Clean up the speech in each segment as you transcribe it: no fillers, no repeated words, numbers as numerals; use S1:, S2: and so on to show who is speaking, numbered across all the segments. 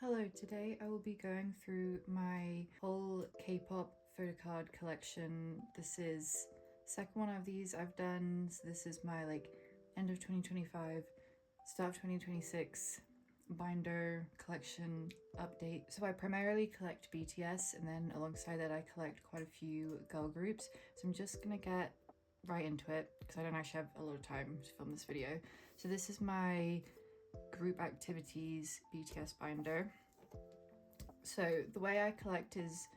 S1: Hello, today I will be going through my whole K-pop photocard collection. This is second one of these I've done. So this is my end of 2025, start of 2026 binder collection update. So I primarily collect BTS, and then alongside that I collect quite a few girl groups. So I'm just gonna get right into it because I don't actually have a lot of time to film this video. So this is my group activities BTS binder. So the way I collect is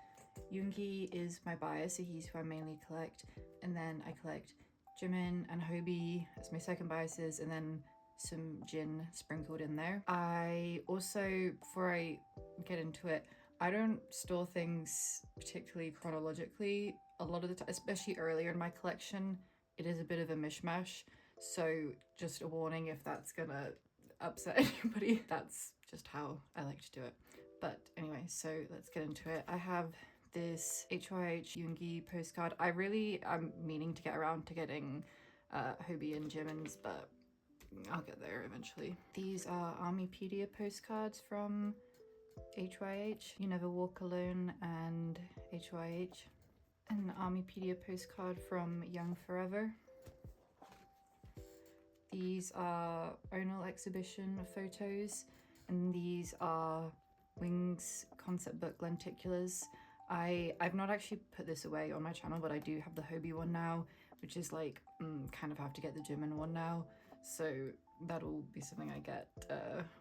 S1: Seulgi is my bias, so he's who I mainly collect, and then I collect Jimin and Hobi as my second biases, and then some Jin sprinkled in there. I also, before I get into it, I don't store things particularly chronologically. A lot of the time, especially earlier in my collection, it is a bit of a mishmash, so just a warning if that's gonna upset anybody. That's just how I like to do it. But anyway, so let's get into it. I have this HYH Seulgi postcard. I'm meaning to get around to getting Hobi and Jimin's, but I'll get there eventually. These are Armypedia postcards from HYH, You Never Walk Alone and HYH. An Armypedia postcard from Young Forever. These are Onal exhibition photos, and these are Wings concept book lenticulars. I've not actually put this away on my channel, but I do have the Hobi one now, which is kind of have to get the Jimin one now, so that'll be something I get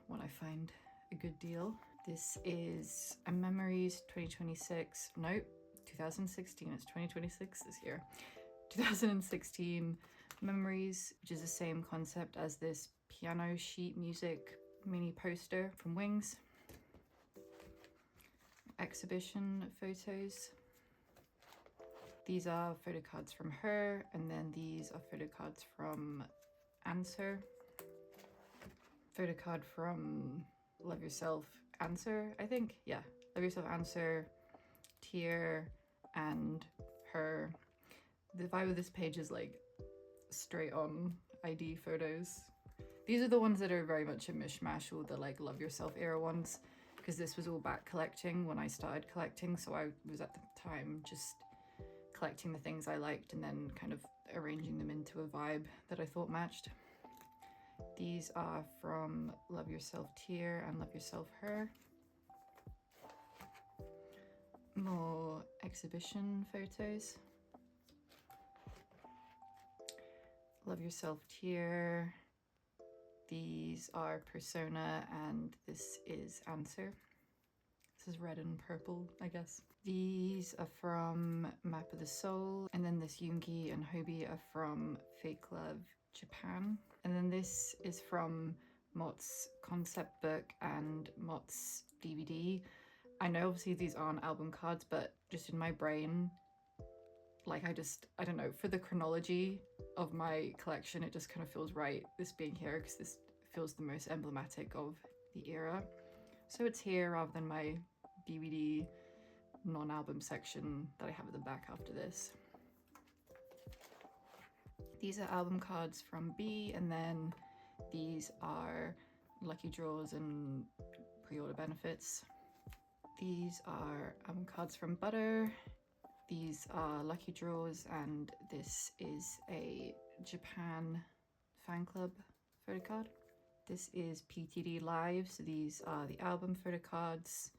S1: when I find a good deal. This is a Memories 2026, nope, 2016, it's 2026 this year. 2016 Memories, which is the same concept as this piano sheet music mini poster from Wings. Exhibition photos. These are photocards from her, and then these are photocards from Answer. Photocard from Love Yourself Answer, I think. Yeah, Love Yourself Answer, Tear, and her. The vibe of this page is straight on ID photos. These are the ones that are very much a mishmash, all the Love Yourself era ones, because this was all back collecting when I started collecting, so I was at the time just collecting the things I liked and then kind of arranging them into a vibe that I thought matched. These are from Love Yourself Tear and Love Yourself Her. More exhibition photos. Love Yourself Tear. These are Persona, and this is Answer. This is red and purple, I guess. These are from Map of the Soul, and then this Seulgi and Hobi are from Fake Love Japan. And then this is from Mott's concept book and Mott's DVD. I know obviously these aren't album cards, but just in my brain, I don't know, for the chronology of my collection, it just kind of feels right, this being here, because this feels the most emblematic of the era. So it's here rather than my DVD non-album section that I have at the back after this. These are album cards from B, and then these are lucky draws and pre-order benefits. These are album cards from Butter. These are lucky draws, and this is a Japan fan club photocard. This is PTD Live, so these are the album photocards,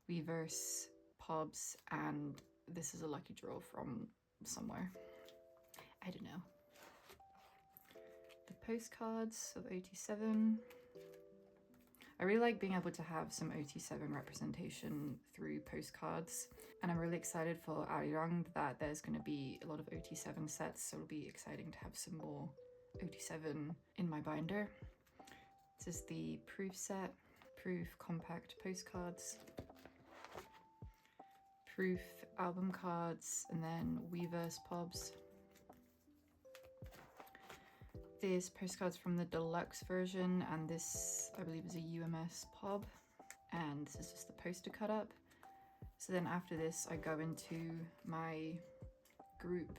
S1: reverse pobs, and this is a lucky draw from somewhere. I don't know. The postcards of OT7. I really like being able to have some OT7 representation through postcards, and I'm really excited for Arirang that there's going to be a lot of OT7 sets, so it'll be exciting to have some more OT7 in my binder. This is the Proof set, Proof compact postcards, Proof album cards, and then Weverse pobs. There's postcards from the deluxe version, and this I believe is a UMS pob, and this is just the poster cut up. So then after this I go into my group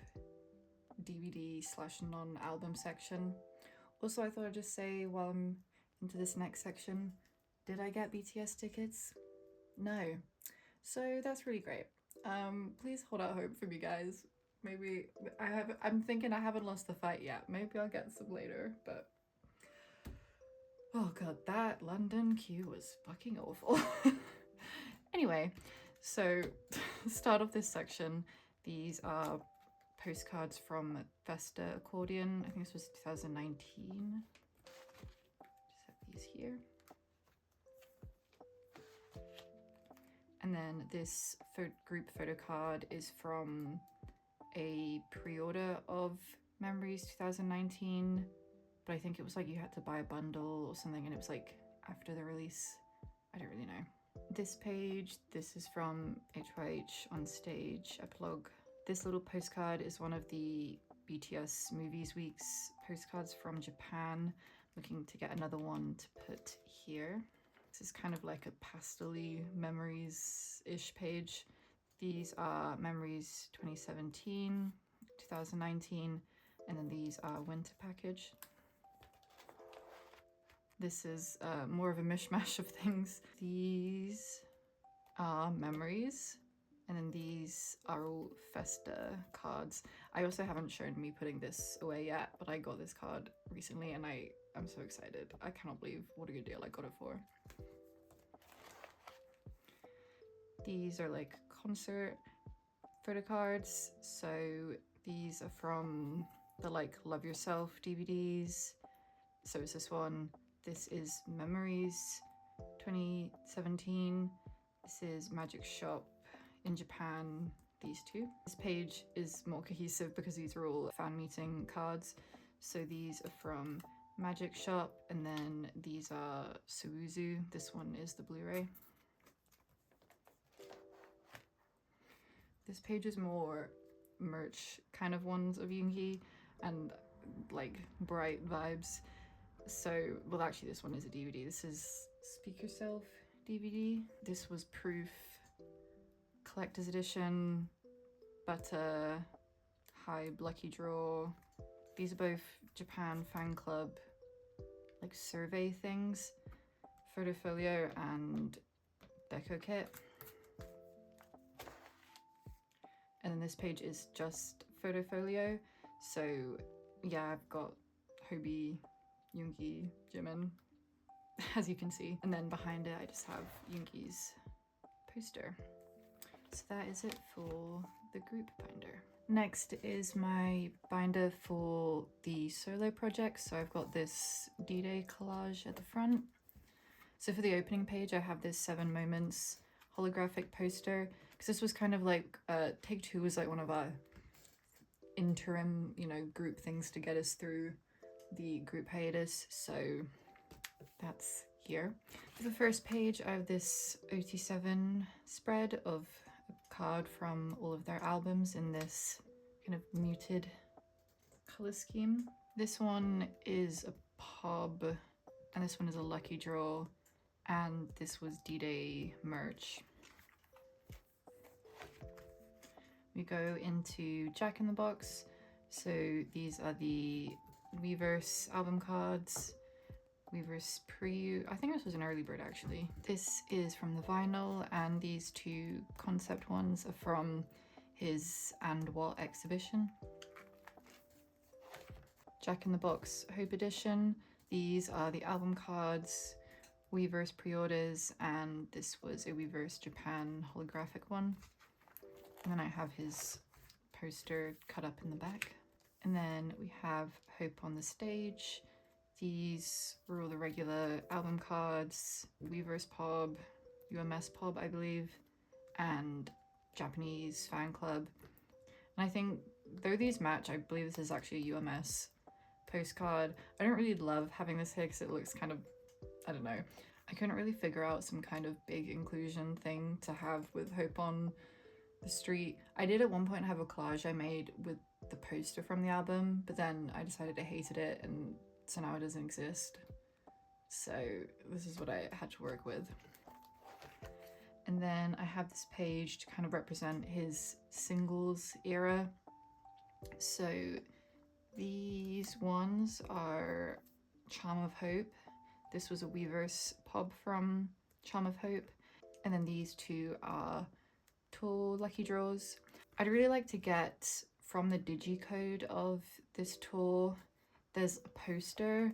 S1: DVD / non-album section. Also, I thought I'd just say while I'm into this next section, Did I get BTS tickets? No. So that's really great. Please hold out hope for me, guys. Maybe I'm thinking I haven't lost the fight yet. Maybe I'll get some later, but oh god, that London queue was fucking awful. Anyway, so start of this section, these are postcards from Vesta Accordion. I think this was 2019. Just have these here. And then this group photo card is from a pre-order of Memories 2019, but I think it was like you had to buy a bundle or something, and it was like after the release. I don't really know. This page, this is from HYH on Stage Epilogue. This little postcard is one of the BTS Movies Weeks postcards from Japan. Looking to get another one to put here. This is kind of like a pastel-y memories-ish page. These are Memories 2017, 2019, and then these are winter package. This is more of a mishmash of things. These are Memories, and then these are all Festa cards. I also haven't shown me putting this away yet, but I got this card recently and I'm so excited. I cannot believe what a good deal I got it for. These are like concert photo cards. So these are from the like Love Yourself DVDs. So is this one. This is Memories 2017. This is Magic Shop in Japan, these two. This page is more cohesive because these are all fan meeting cards. So these are from Magic Shop, and then these are Suuzu. This one is the Blu-ray. This page is more merch kind of ones of Yoongi and like bright vibes. So, well actually this one is a DVD. This is Speak Yourself DVD. This was Proof Collector's Edition, Butter, Hybe, Lucky Draw. These are both Japan Fan Club like survey things. Photofolio and Deco Kit. And then this page is just Photofolio. So yeah, I've got Hobie, Yoongi, Jimin, as you can see. And then behind it I just have Yoongi's poster. So that is it for the group binder. Next is my binder for the solo project. So I've got this D-Day collage at the front. So for the opening page I have this 7 Moments holographic poster, because this was kind of like Take Two was like one of our interim, you know, group things to get us through the group hiatus, so that's here. For the first page I have this OT7 spread of a card from all of their albums in this kind of muted color scheme. This one is a pub, and this one is a lucky draw, and this was D-Day merch. We go into Jack in the Box. So these are the Weverse album cards. Weverse I think this was an early bird actually. This is from the vinyl, and these two concept ones are from his And What exhibition. Jack in the Box Hope Edition. These are the album cards, Weverse pre-orders, and this was a Weverse Japan holographic one. And then I have his poster cut up in the back. And then we have Hope on the Stage. These were all the regular album cards, Weverse Pub, UMS Pub I believe, and Japanese Fan Club. And I think though these match, I believe this is actually a UMS postcard. I don't really love having this here because it looks kind of, I don't know. I couldn't really figure out some kind of big inclusion thing to have with Hope on the Street. I did at one point have a collage I made with the poster from the album, but then I decided I hated it, and so now it doesn't exist. So this is what I had to work with. And then I have this page to kind of represent his singles era. So these ones are Charm of Hope. This was a Weverse Pob from Charm of Hope. And then these two are tour lucky draws. I'd really like to get from the digicode of this tour, there's a poster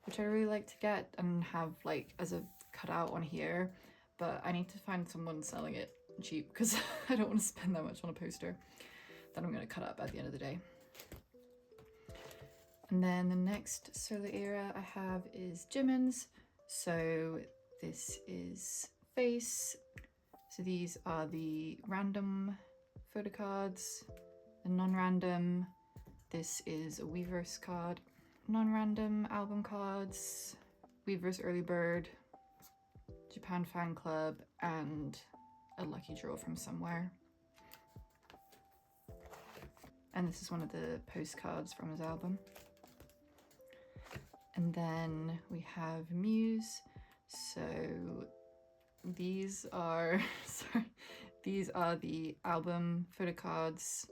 S1: which I really like to get and have like as a cutout on here, but I need to find someone selling it cheap because I don't want to spend that much on a poster that I'm going to cut up at the end of the day. And then the next solo era I have is Jimin's. So this is Face. So these are the random photo cards, the non-random. This is a Weverse card, non-random album cards, Weverse Early Bird, Japan Fan Club, and a lucky draw from somewhere. And this is one of the postcards from his album. And then we have Muse. So these are, sorry, these are the album photo cards.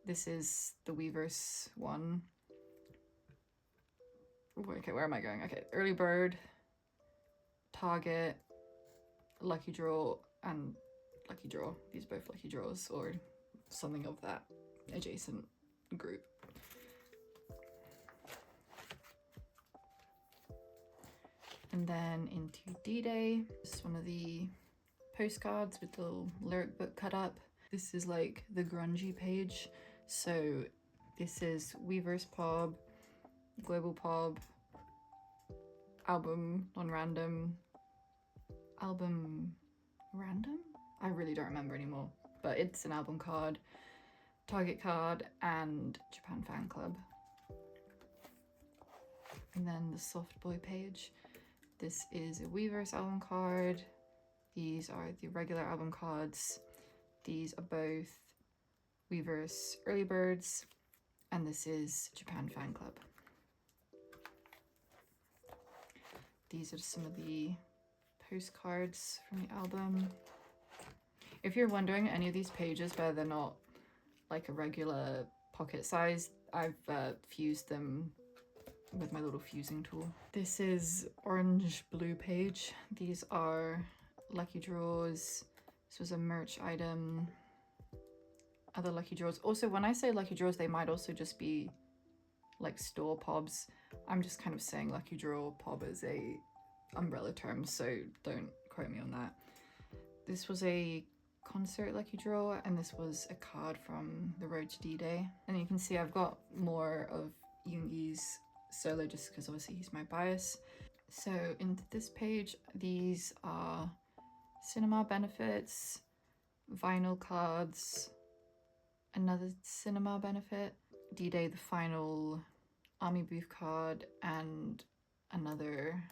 S1: This is the Weverse one. Okay, where am I going? Okay, Early Bird, Target, Lucky Draw, and Lucky Draw. These are both lucky draws or something of that adjacent group. And then into D-Day, this is one of the postcards with the little lyric book cut up. This is like the grungy page. So this is Weverse Pob, Global Pob, album non-random, album random? I really don't remember anymore, but it's an album card, Target card, and Japan Fan Club. And then the Soft Boy page. This is a Weverse album card. These are the regular album cards. These are both Weverse Early Birds, and this is Japan Fan Club. These are some of the postcards from the album. If you're wondering any of these pages why they're not like a regular pocket size, I've fused them with my little fusing tool. This is orange blue page. These are lucky draws. This was a merch item. Other lucky draws. Also, when I say lucky draws, they might also just be like store pobs. I'm just kind of saying lucky draw pob as a umbrella term, so don't quote me on that. This was a concert lucky draw, and this was a card from the Road to D-Day. And you can see I've got more of Yoongi's solo just because obviously he's my bias. So into this page, these are cinema benefits, vinyl cards, another cinema benefit, D-Day the final army booth card, and another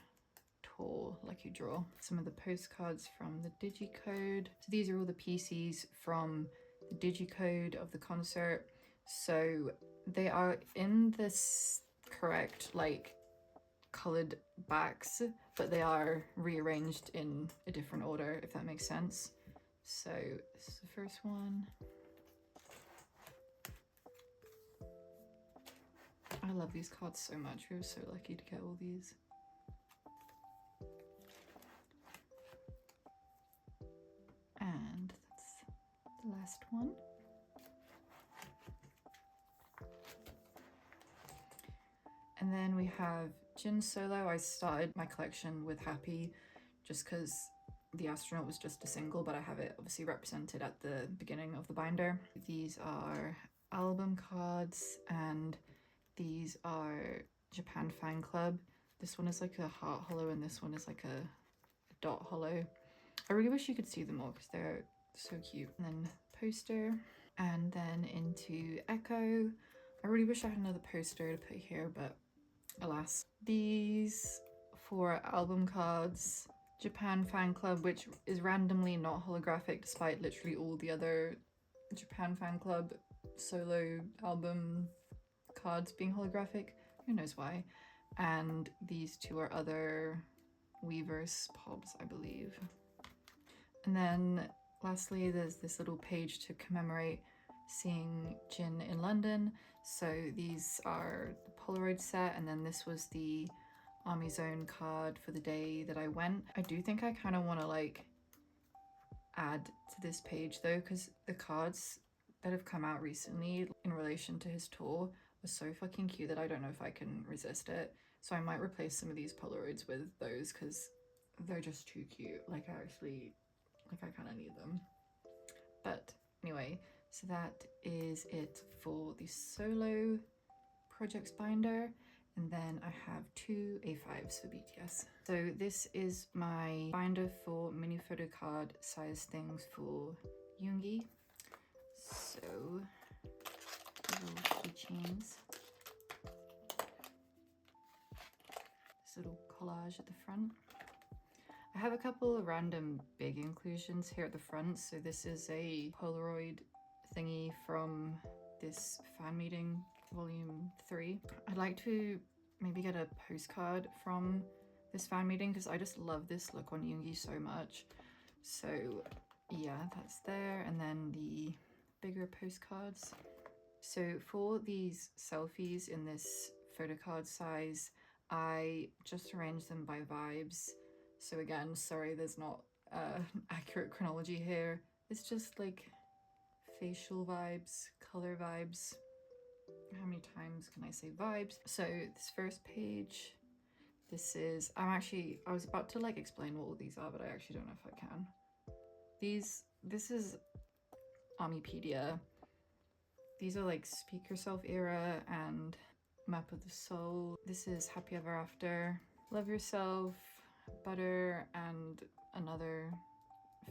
S1: tour lucky draw. Some of the postcards from the digicode. So these are all the PCs from the digicode of the concert. So they are in this correct like colored backs, but they are rearranged in a different order, if that makes sense. So this is the first one. I love these cards so much. We were so lucky to get all these. And that's the last one. And then we have Jin solo. I started my collection with Happy just because the astronaut was just a single, but I have it obviously represented at the beginning of the binder. These are album cards, and these are Japan Fan Club. This one is like a heart hollow, and this one is like a dot hollow. I really wish you could see them all because they're so cute. And then poster, and then into Echo. I really wish I had another poster to put here, but alas. These 4 album cards, Japan Fan Club, which is randomly not holographic despite literally all the other Japan Fan Club solo album cards being holographic. Who knows why. And these 2 are other Weverse pobs, I believe. And then lastly, there's this little page to commemorate seeing Jin in London. So these are the Polaroid set, and then this was the Army Zone card for the day that I went. I do think I kind of want to like add to this page though, because the cards that have come out recently in relation to his tour are so fucking cute that I don't know if I can resist it. So I might replace some of these Polaroids with those because they're just too cute. Like I kind of need them. But anyway, so that is it for the solo projects binder. And then I have 2 A5s for BTS. So this is my binder for mini photo card size things for Seulgi. So little keychains. This little collage at the front. I have a couple of random big inclusions here at the front. So this is a Polaroid thingy from this fan meeting volume 3. I'd like to maybe get a postcard from this fan meeting because I just love this look on Seulgi so much. So yeah, that's there. And then the bigger postcards. So for these selfies in this photo card size, I just arranged them by vibes. So again, sorry, there's not accurate chronology here. It's just like facial vibes, color vibes. How many times can I say vibes? So this first page, this is, I was about to like explain what all these are, but I actually don't know if I can. This is Armypedia. These are like Speak Yourself era and Map of the Soul. This is Happy Ever After, Love Yourself, Butter, and another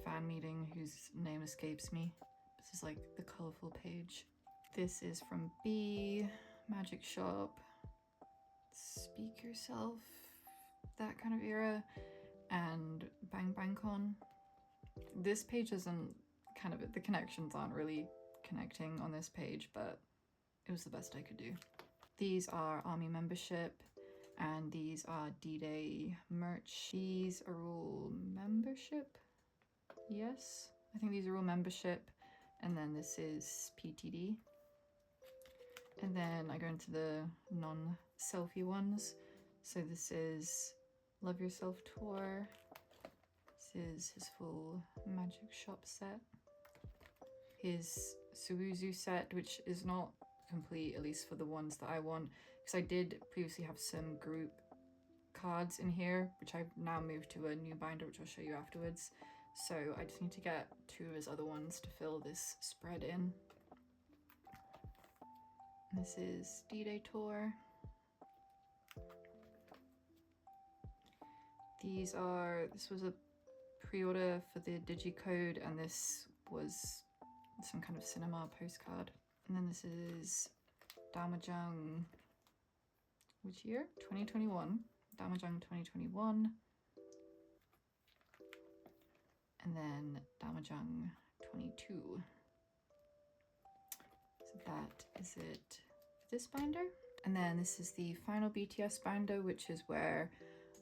S1: fan meeting whose name escapes me. This is like the colorful page. This is from B, Magic Shop, Speak Yourself, that kind of era, and Bang Bang Con. This page isn't the connections aren't really connecting on this page, but it was the best I could do. These are Army membership, and these are D-Day merch. These are all membership. Yes, I think these are all membership. And then this is PTD. And then I go into the non-selfie ones. So this is Love Yourself Tour. This is his full Magic Shop set. His Suwuzu set, which is not complete, at least for the ones that I want, because I did previously have some group cards in here, which I've now moved to a new binder, which I'll show you afterwards. So I just need to get 2 of his other ones to fill this spread in. This is D-Day Tour. This was a pre-order for the digicode, and this was some kind of cinema postcard. And then this is Damajang, which year? 2021. Damajang 2021. And then Damajang 22. So that is it for this binder. And then this is the final BTS binder, which is where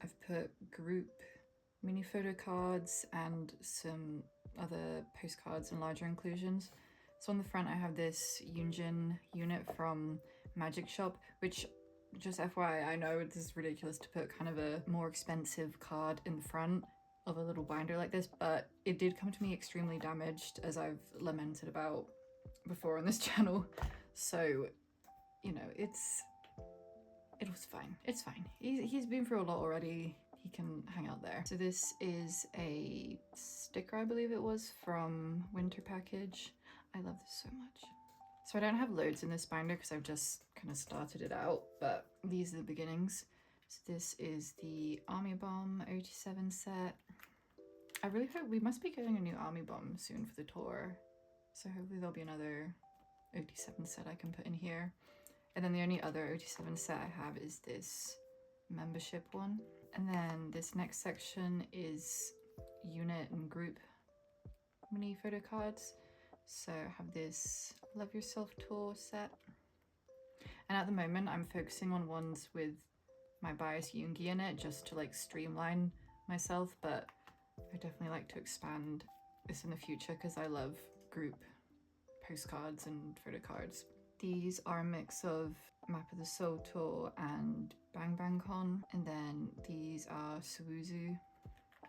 S1: I've put group mini photo cards and some other postcards and larger inclusions. So on the front I have this Yoonjin unit from Magic Shop, which, just FYI, I know this is ridiculous to put kind of a more expensive card in the front of a little binder like this, but it did come to me extremely damaged, as I've lamented about before on this channel. So, you know, it was fine. It's fine. He's been through a lot already. He can hang out there. So this is a sticker, I believe it was, from Winter Package. I love this so much. So I don't have loads in this binder because I've just kind of started it out, but these are the beginnings. So this is the Army Bomb 87 set. I really hope we must be getting a new Army Bomb soon for the tour. So hopefully there'll be another 87 set I can put in here. And then the only other 87 set I have is this membership one. And then this next section is unit and group mini photo cards. So I have this Love Yourself Tour set. And at the moment I'm focusing on ones with my bias Seulgi in it, just to like streamline myself, but I definitely like to expand this in the future because I love group postcards and photo cards. These are a mix of Map of the Soul Tour and Bang Bang Con. And then these are Suwuzu.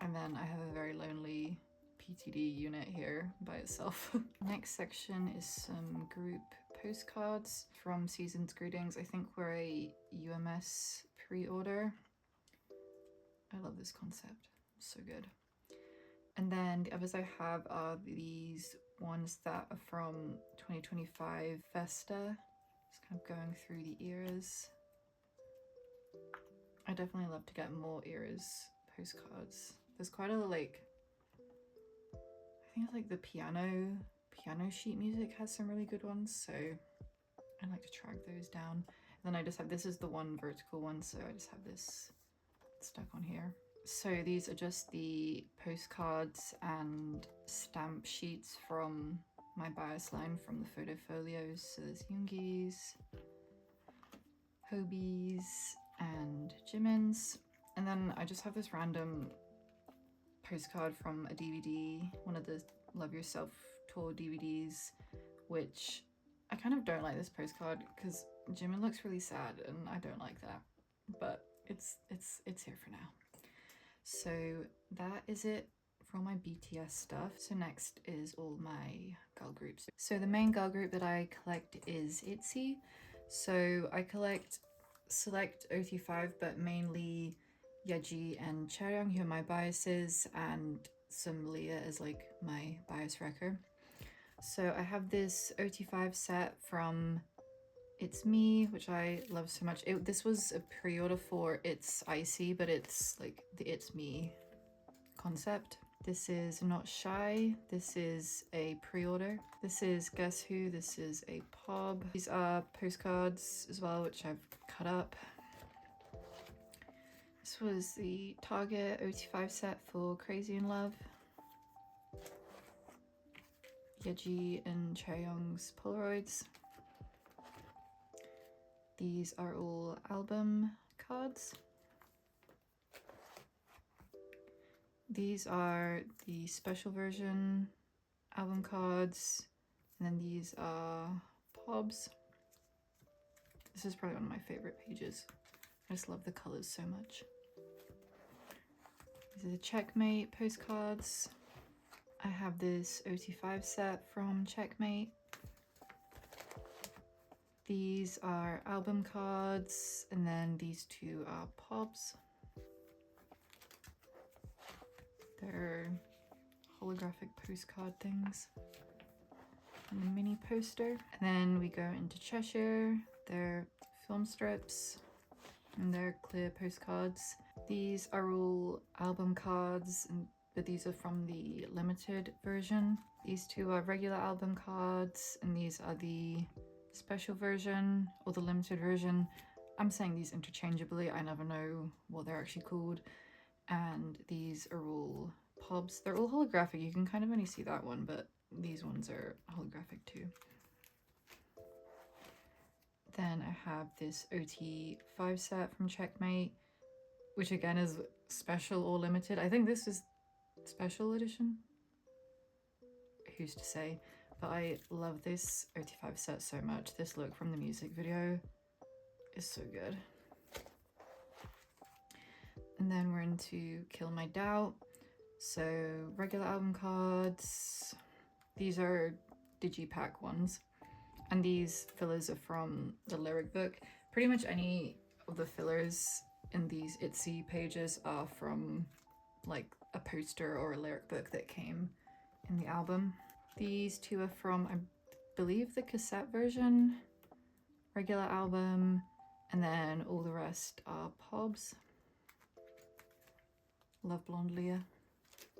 S1: And then I have a very lonely PTD unit here by itself. Next section is some group postcards from Season's Greetings. I think we're a UMS pre-order. I love this concept, so good. And then the others I have are these ones that are from 2025 Festa. Just kind of going through the eras. I definitely love to get more eras postcards. There's quite a like, I think it's like the piano sheet music has some really good ones, so I like to track those down. And then I just have, this is the one vertical one, so I just have this stuck on here. So these are just the postcards and stamp sheets from my bias line from the photo folios. So there's Yoongi's, Hobi's, and Jimin's. And then I just have this random postcard from a DVD, one of the Love Yourself tour DVDs, which I kind of don't like this postcard because Jimin looks really sad and I don't like that, but it's here for now. So that is it for all my BTS stuff. So next is all my girl groups. So the main girl group that I collect is Itzy. So I collect select OT5, but mainly Yeji and Chaeryeong, who are my biases, and some Leah as like my bias wrecker. So I have this OT5 set from It's Me, which I love so much. This was a pre-order for It's Icy, but it's like the It's Me concept. This is Not Shy. This is a pre-order. This is Guess Who. This is a POB. These are postcards as well, which I've cut up. This was the Target OT5 set for Crazy in Love. Yeji and Chaeryeong's Polaroids. These are all album cards. These are the special version album cards, and then these are POBs. This is probably one of my favorite pages. I just love the colors so much. These are the Checkmate postcards. I have this OT5 set from Checkmate. These are album cards, and then these two are POBs. They're holographic postcard things. And a mini poster. And then we go into Cheshire. They're film strips, and they're clear postcards. These are all album cards, but these are from the limited version. These two are regular album cards, and these are the special version or the limited version. I'm saying these interchangeably. I never know what they're actually called. And these are all POBs. They're all holographic. You can kind of only see that one, but these ones are holographic too. Then I have this OT5 set from Checkmate, which again is special or limited. I think this is special edition. Who's to say? But I love this OT5 set so much. This look from the music video is so good. And then we're into Kill My Doubt. So regular album cards. These are digipack ones. And these fillers are from the lyric book. Pretty much any of the fillers in these Itzy pages are from like a poster or a lyric book that came in the album. These two are from, I believe, the cassette version, regular album, and then all the rest are POBs. Love Blonde Leah.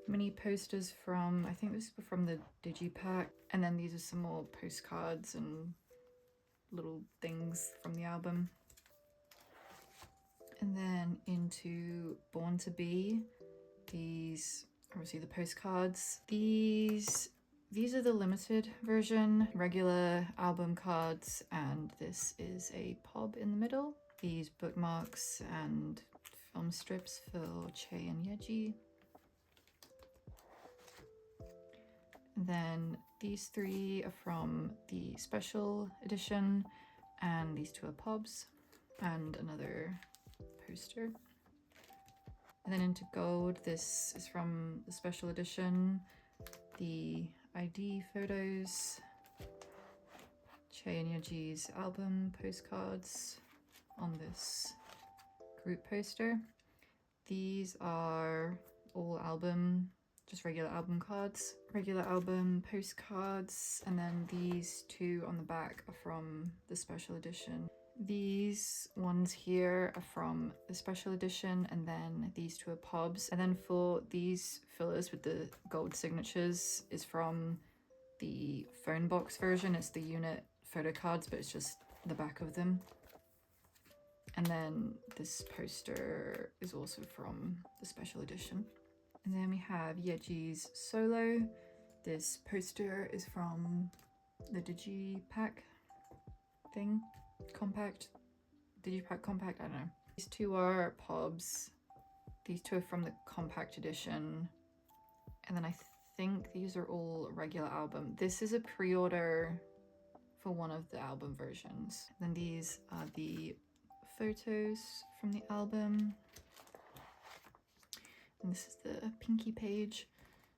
S1: Mini posters from, I think this is from the digipack, and then these are some more postcards and little things from the album. And then into Born to Be, these obviously the postcards. These are the limited version, regular album cards, and this is a POB in the middle. These bookmarks and film strips for Che and Yeji. And then these 3 are from the special edition, and these 2 are pubs, and another poster. And then into gold, this is from the special edition, the ID photos, Che and Yeji's album postcards on this group poster. These are all album, just regular album cards, regular album postcards, and then these 2 on the back are from the special edition. These ones here are from the special edition, and then these 2 are pubs. And then for these fillers with the gold signatures is from the phone box version. It's the unit photo cards, but it's just the back of them. And then this poster is also from the special edition. And then we have Yeji's solo. This poster is from the Digipack thing. Compact, Digipack Compact, I don't know. These 2 are pubs. These 2 are from the compact edition. And then I think these are all regular album. This is a pre-order for one of the album versions. And then these are the photos from the album. And this is the pinky page.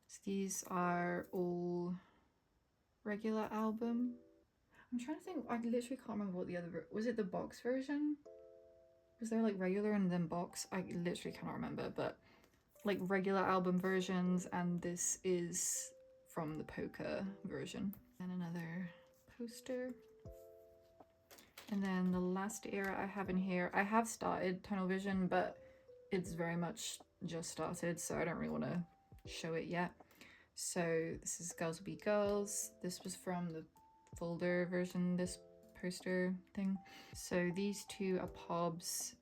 S1: So these are all regular album. I'm trying to think, I literally can't remember what the other, was it the box version? Was there like regular and then box? I literally cannot remember, but like regular album versions, and this is from the poker version. And another poster. And then the last era I have in here, I have started Tunnel Vision, but it's very much just started, so I don't really want to show it yet. So this is Girls Will Be Girls. This was from the folder version, this poster thing. So these 2 are pubs.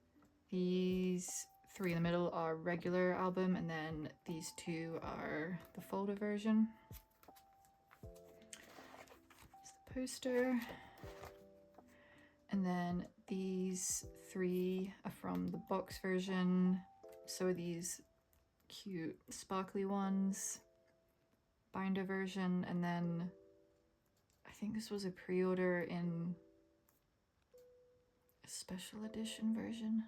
S1: These 3 in the middle are regular album, and then these 2 are the folder version. It's the poster. And then these 3 are from the box version. So are these cute sparkly ones, binder version, and then I think this was a pre-order in a special edition version.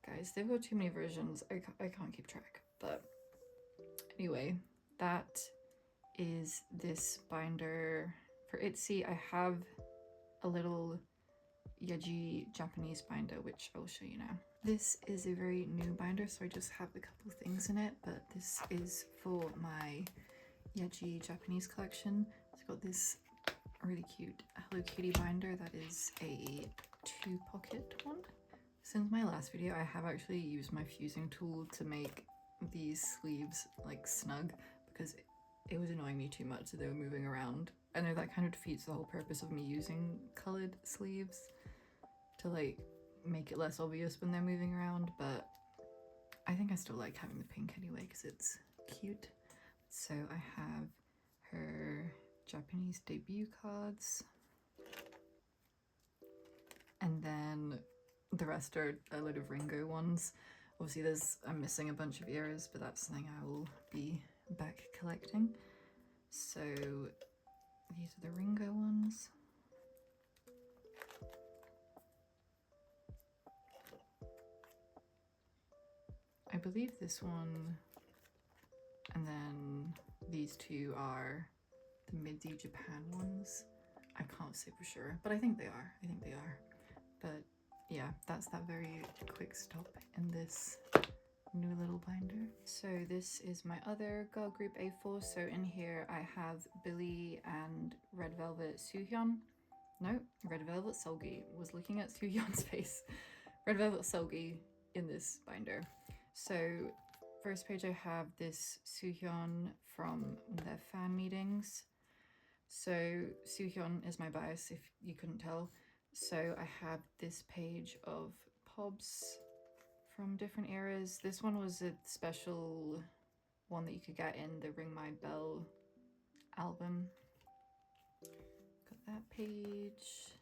S1: Guys, they've got too many versions. I can't keep track. But anyway, that is this binder for Itzy. I have a little Yeji Japanese binder, which I'll show you now. This is a very new binder, so I just have a couple of things in it, but this is for my Yeji Japanese collection. It's got this really cute Hello Kitty binder that is a 2-pocket one. Since my last video, I have actually used my fusing tool to make these sleeves like snug, because it was annoying me too much that they were moving around. I know that kind of defeats the whole purpose of me using colored sleeves to like make it less obvious when they're moving around, but I think I still like having the pink anyway because it's cute. So I have her Japanese debut cards, and then the rest are a load of Ringo ones. Obviously I'm missing a bunch of eras, but that's something I will be back collecting. So these are the Ringo ones. I believe this one, and then these 2 are the MeetXY Japan ones. I can't say for sure, but I think they are. But yeah, that's that very quick stop in this new little binder. So this is my other girl group A4. So in here I have Billlie and Red Velvet Soohyun. No, Red Velvet Seulgi. Was looking at Soohyun's face. Red Velvet Seulgi in this binder. So first page I have this Soohyun from their fan meetings. So Soohyun is my bias if you couldn't tell. So I have this page of pobs from different eras. This one was a special one that you could get in the Ring My Bell album. Got that page.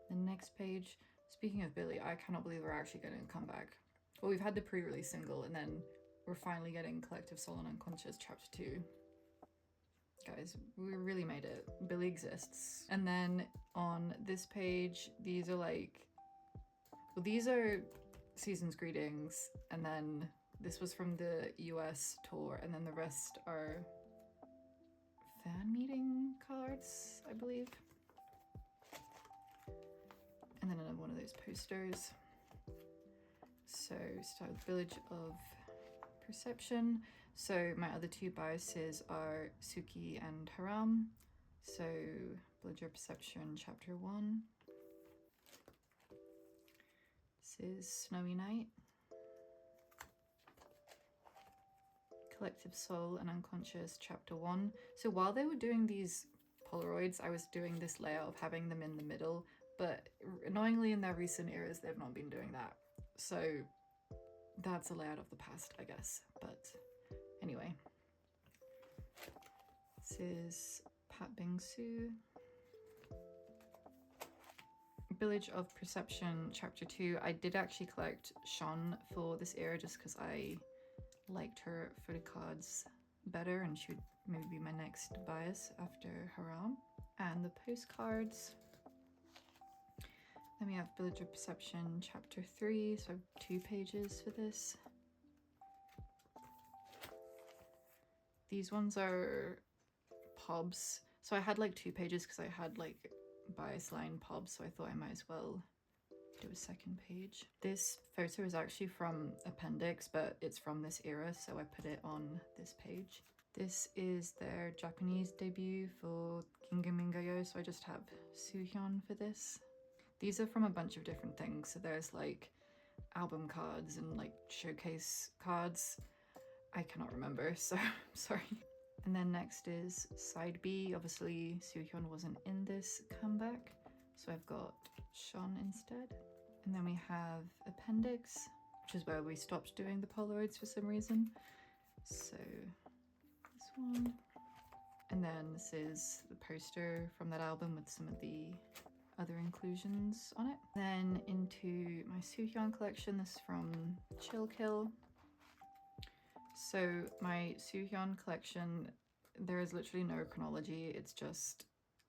S1: The next page. Speaking of Billlie, I cannot believe we're actually getting a comeback. Well, we've had the pre-release single, and then we're finally getting Collective Soul and Unconscious Chapter 2. Guys, we really made it. Billlie exists. And then on this page, these are like, well, these are season's greetings, and then this was from the US tour, and then the rest are fan meeting cards, I believe. And then another one of those posters. So start with Village of Perception. So my other two biases are Suki and Haram. So Village of Perception chapter 1. This is Snowy Night. Collective Soul and Unconscious chapter 1. So while they were doing these Polaroids, I was doing this layout of having them in the middle, but annoyingly in their recent eras they've not been doing that. So that's a layout of the past, I guess. But anyway, this is Pat Bingsu. Village of Perception chapter 2. I did actually collect Sean for this era just because I liked her photocards better, and she would maybe be my next bias after Haram. And the postcards. Then we have Village of Perception chapter 3, so I have 2 pages for this. These ones are pobs. So I had like 2 pages because I had like bias line pobs, so I thought I might as well do a second page. This photo is actually from Appendix, but it's from this era, so I put it on this page. This is their Japanese debut for Kingamingayo, so I just have Soohyun for this. These are from a bunch of different things, so there's like album cards and like showcase cards. I cannot remember, so I'm sorry. And then next is side B. Obviously Soohyun wasn't in this comeback, so I've got Sean instead. And then we have Appendix, which is where we stopped doing the Polaroids for some reason. So this one. And then this is the poster from that album with some of the other inclusions on it. Then into my Soohyun collection, this is from Chill Kill. So my Soohyun collection, there is literally no chronology, it's just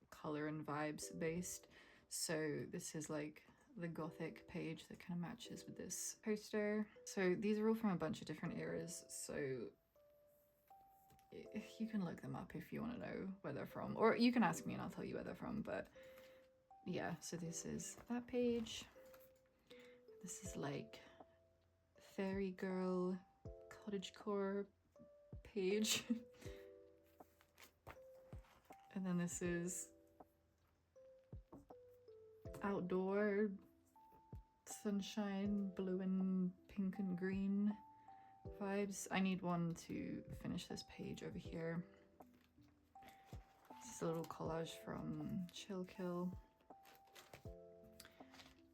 S1: color and vibes based. So this is like the gothic page that kind of matches with this poster. So these are all from a bunch of different eras, so you can look them up if you want to know where they're from, or you can ask me and I'll tell you where they're from. But yeah, so this is that page. This is like fairy girl cottagecore page. And then this is outdoor sunshine, blue and pink and green vibes. I need one to finish this page over here. This is a little collage from Chill Kill.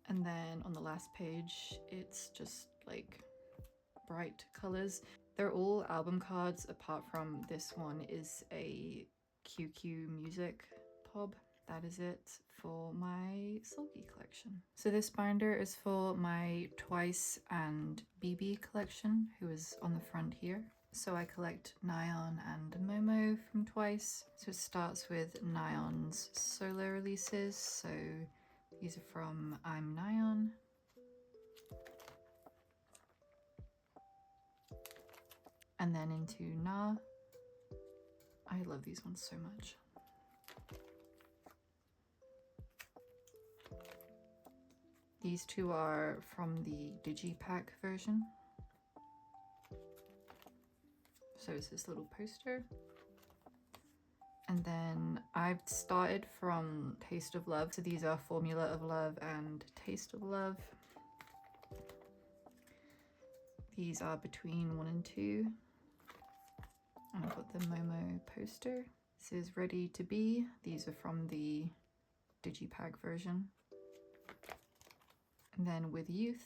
S1: And then on the last page, it's just like bright colors. They're all album cards apart from this one is a QQ music pub. That is it for my Seulgi collection. So this binder is for my Twice and Bibi collection, who is on the front here. So I collect Nyan and Momo from Twice. So it starts with Nyan's solo releases. So these are from I'm Nyan. And then into Na. I love these ones so much. These two are from the digipack version. So it's this little poster. And then I've started from Taste of Love. So these are Formula of Love and Taste of Love. These are between 1 and 2. And I've got the Momo poster. This is Ready to Be. These are from the digipack version. And then with Youth.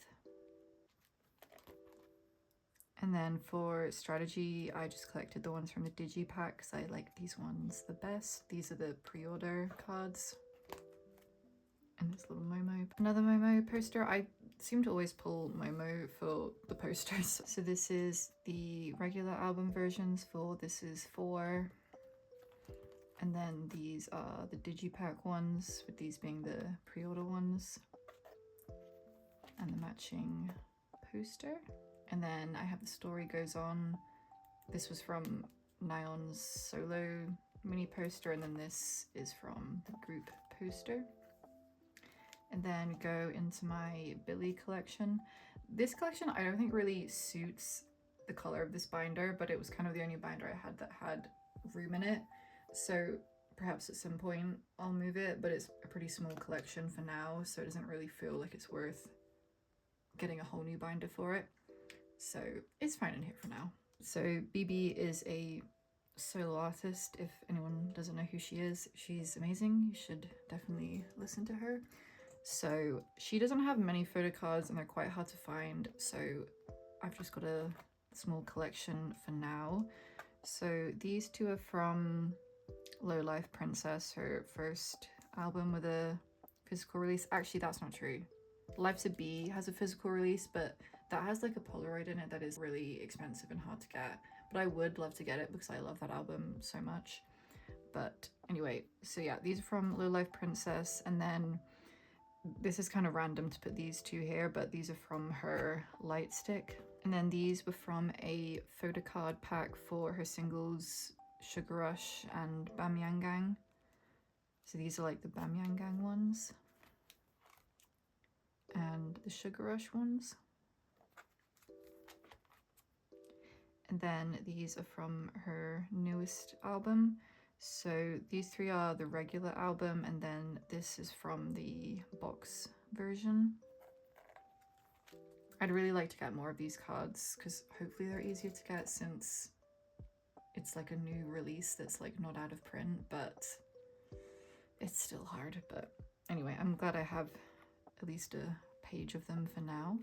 S1: And then for Strategy, I just collected the ones from the digipack because I like these ones the best. These are the pre-order cards. And this little Momo. Another Momo poster. I seem to always pull Momo for the posters. So this is the regular album versions for This Is 4. And then these are the digipack ones, with these being the pre-order ones. And the matching poster. And then I have The Story Goes On. This was from Nion's solo mini poster, and then this is from the group poster. And then go into my Billlie collection. This collection I don't think really suits the color of this binder, but it was kind of the only binder I had that had room in it. So perhaps at some point I'll move it, but it's a pretty small collection for now, so it doesn't really feel like it's worth getting a whole new binder for it. So it's fine in here for now. So Bibi is a solo artist. If anyone doesn't know who she is, she's amazing. You should definitely listen to her. So she doesn't have many photo cards and they're quite hard to find, so I've just got a small collection for now. So these two are from Low Life Princess, her first album with a physical release. Actually, that's not true. Life's a Bee has a physical release, but that has like a Polaroid in it that is really expensive and hard to get. But I would love to get it because I love that album so much. But anyway, so yeah, these are from Low Life Princess, and then this is kind of random to put these two here, but these are from her Light Stick. And then these were from a photocard pack for her singles Sugar Rush and Bamyang Gang. So these are like the Bamyang Gang ones and the Sugar Rush ones. And then these are from her newest album. So these three are the regular album, and then this is from the box version. I'd really like to get more of these cards because hopefully they're easier to get since it's like a new release that's like not out of print, but it's still hard. But anyway, I'm glad I have at least a page of them for now.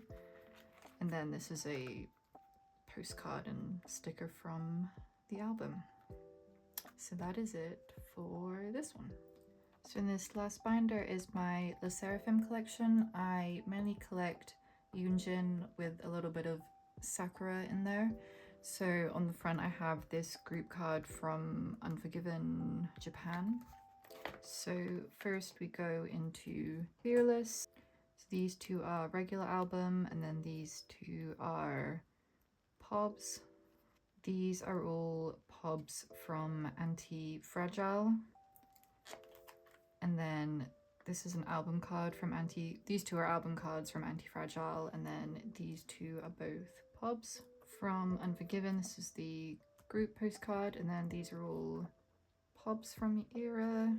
S1: And then this is a postcard and sticker from the album. So that is it for this one. So in this last binder is my Sserafim collection. I mainly collect Yoonjin with a little bit of Sakura in there. So on the front I have this group card from Unforgiven Japan. So first we go into Fearless. So these two are regular album, and then these two are Pobs. These are all Pobs from Anti-Fragile. And then this is an album card from these two are album cards from Anti-Fragile, and then these two are both Pobs. From Unforgiven, this is the group postcard, and then these are all Pobs from the era.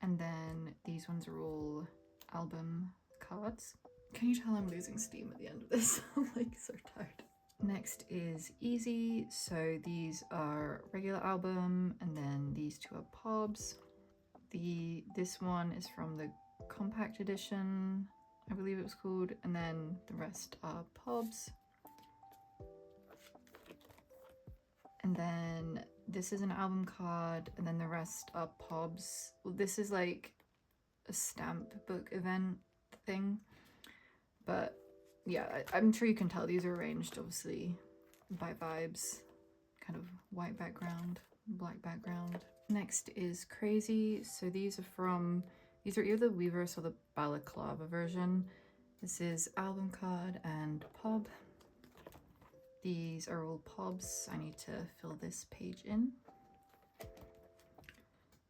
S1: And then these ones are all album cards. Can you tell I'm losing steam at the end of this? I'm like so tired. Next is Easy. So these are regular album, and then these two are Pobs. This one is from the compact edition, I believe it was called, and then the rest are Pobs. And then this is an album card, and then the rest are Pobs. Well, this is like a stamp book event thing, but yeah, I'm sure you can tell these are arranged obviously by vibes, kind of white background, black background. Next is Crazy. So these are either the Weverse or the Balaclava version. This is album card and Pob. These are all Pobs. I need to fill this page in.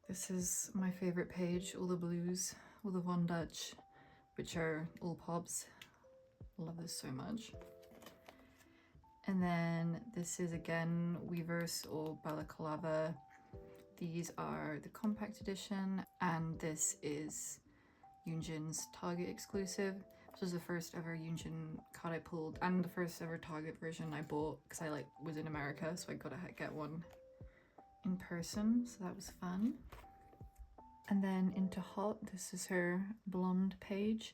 S1: This is my favorite page, all the blues, all the Von Dutch, which are all Pobs. Love this so much. And then this is again Weverse or Balaclava. These are the compact edition, and this is Yoonjin's Target exclusive. This was the first ever Yoonjin card I pulled, and the first ever Target version I bought because I was in America, so I gotta get one in person, so that was fun. And then into Hot, this is her blonde page.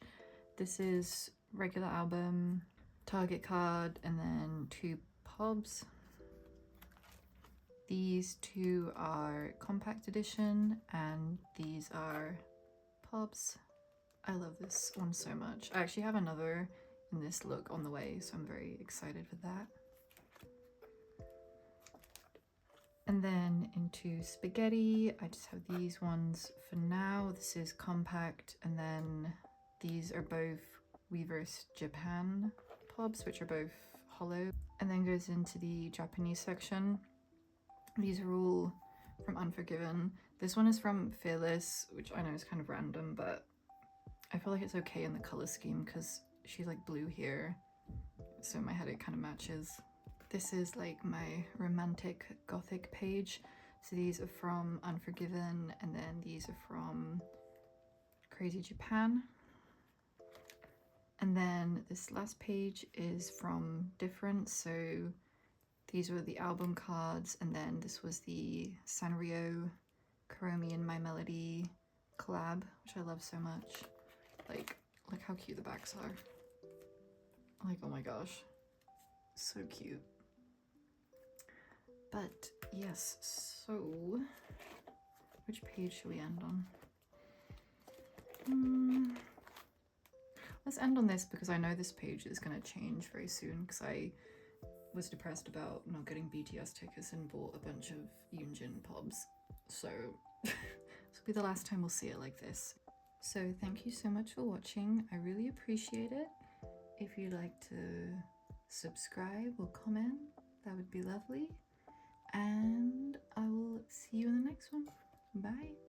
S1: This is regular album, Target card, and then two Pobs. These two are compact edition, and these are Pobs. I love this one so much. I actually have another in this look on the way, so I'm very excited for that. And then into spaghetti, I just have these ones for now. This is compact, and then these are both Weverse Japan pobs, which are both hollow. And then goes into the Japanese section. These are all from Unforgiven. This one is from Fearless, which I know is kind of random, but I feel like it's okay in the color scheme because she's like blue here, so in my head it kind of matches. This is like my romantic gothic page. So these are from Unforgiven, and then these are from Crazy Japan. And then this last page is from Different. So these were the album cards, and then this was the Sanrio, Kuromi and My Melody collab, which I love so much. Like, look how cute the backs are. Like, oh my gosh, so cute. But yes, so which page should we end on? Let's end on this because I know this page is going to change very soon because I was depressed about not getting BTS tickets and bought a bunch of Yoonjin pobs. So this will be the last time we'll see it like this. So thank you so much for watching. I really appreciate it. If you'd like to subscribe or comment, that would be lovely. And I will see you in the next one. Bye.